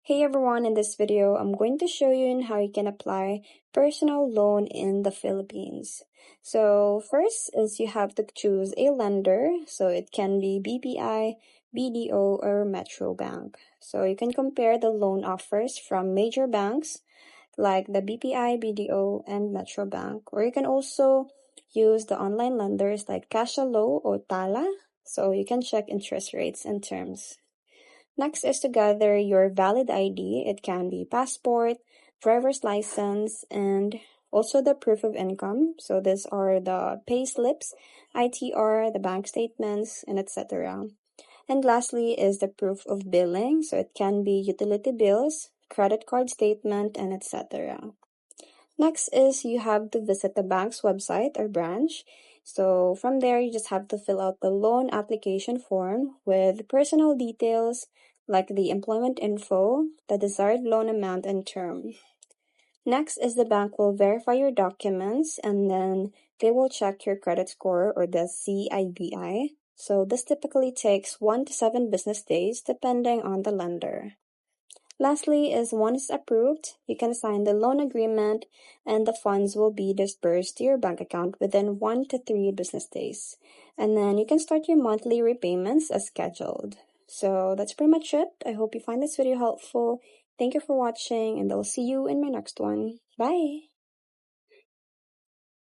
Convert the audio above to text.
Hey everyone, in this video, I'm going to show you how you can apply personal loan in the Philippines. So first is you have to choose a lender. So it can be BPI, BDO, or Metro Bank. So you can compare the loan offers from major banks like the BPI, BDO, and Metro Bank. Or you can also use the online lenders like Cashalo or Tala. So you can check interest rates and terms. Next is to gather your valid ID. It can be passport, driver's license, and also the proof of income. So these are the pay slips, ITR, the bank statements, and etc. And lastly is the proof of billing. So it can be utility bills, credit card statement, and etc. Next is you have to visit the bank's website or branch. So from there, you just have to fill out the loan application form with personal details like the employment info, the desired loan amount, and term. Next is the bank will verify your documents and then they will check your credit score or the CIBI. So this typically takes 1 to 7 business days depending on the lender. Lastly is once approved, you can sign the loan agreement and the funds will be disbursed to your bank account within 1 to 3 business days. And then you can start your monthly repayments as scheduled. So that's pretty much it. I hope you find this video helpful. Thank you for watching and I'll see you in my next one. Bye!